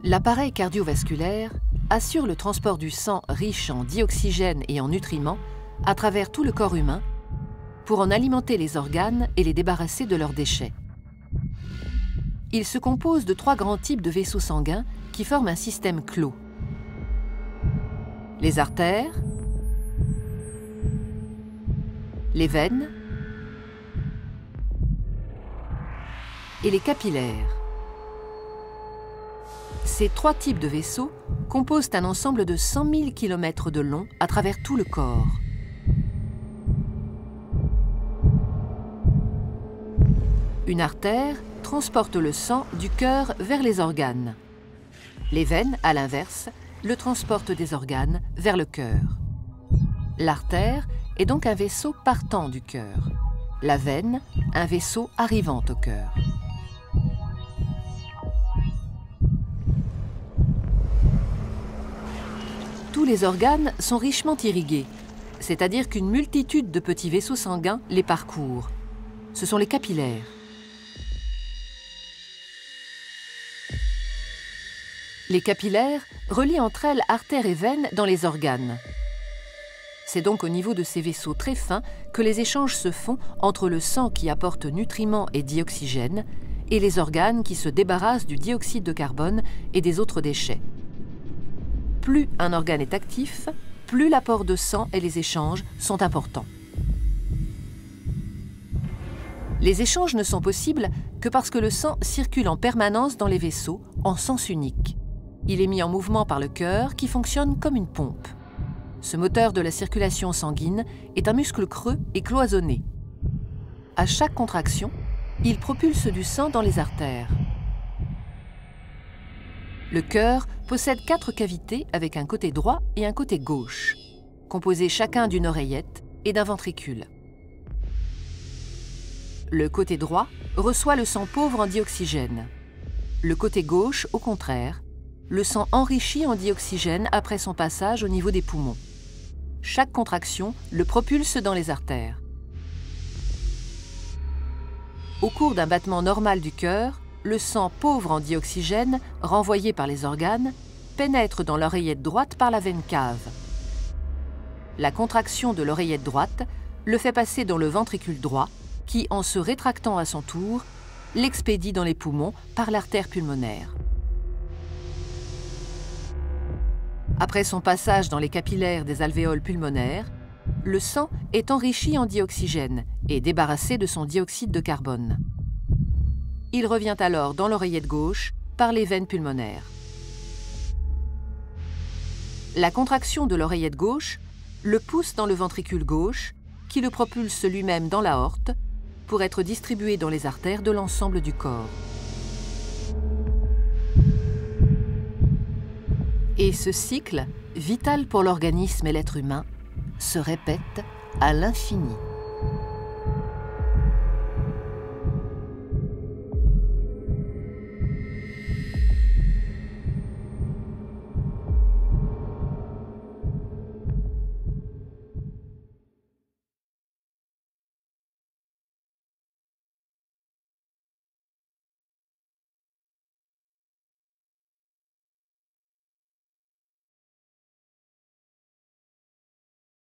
L'appareil cardiovasculaire assure le transport du sang riche en dioxygène et en nutriments à travers tout le corps humain pour en alimenter les organes et les débarrasser de leurs déchets. Il se compose de 3 grands types de vaisseaux sanguins qui forment un système clos. Les artères, les veines et les capillaires. Ces 3 types de vaisseaux composent un ensemble de 100 000 km de long à travers tout le corps. Une artère transporte le sang du cœur vers les organes. Les veines, à l'inverse, le transportent des organes vers le cœur. L'artère est donc un vaisseau partant du cœur. La veine, un vaisseau arrivant au cœur. Tous les organes sont richement irrigués, c'est-à-dire qu'une multitude de petits vaisseaux sanguins les parcourent. Ce sont les capillaires. Les capillaires relient entre elles artères et veines dans les organes. C'est donc au niveau de ces vaisseaux très fins que les échanges se font entre le sang qui apporte nutriments et dioxygène et les organes qui se débarrassent du dioxyde de carbone et des autres déchets. Plus un organe est actif, plus l'apport de sang et les échanges sont importants. Les échanges ne sont possibles que parce que le sang circule en permanence dans les vaisseaux en sens unique. Il est mis en mouvement par le cœur qui fonctionne comme une pompe. Ce moteur de la circulation sanguine est un muscle creux et cloisonné. À chaque contraction, il propulse du sang dans les artères. Le cœur possède 4 cavités avec un côté droit et un côté gauche, composés chacun d'une oreillette et d'un ventricule. Le côté droit reçoit le sang pauvre en dioxygène. Le côté gauche, au contraire, le sang enrichi en dioxygène après son passage au niveau des poumons. Chaque contraction le propulse dans les artères. Au cours d'un battement normal du cœur, le sang pauvre en dioxygène, renvoyé par les organes, pénètre dans l'oreillette droite par la veine cave. La contraction de l'oreillette droite le fait passer dans le ventricule droit, qui, en se rétractant à son tour, l'expédie dans les poumons par l'artère pulmonaire. Après son passage dans les capillaires des alvéoles pulmonaires, le sang est enrichi en dioxygène et débarrassé de son dioxyde de carbone. Il revient alors dans l'oreillette gauche par les veines pulmonaires. La contraction de l'oreillette gauche le pousse dans le ventricule gauche, qui le propulse lui-même dans l'aorte pour être distribué dans les artères de l'ensemble du corps. Et ce cycle, vital pour l'organisme et l'être humain, se répète à l'infini.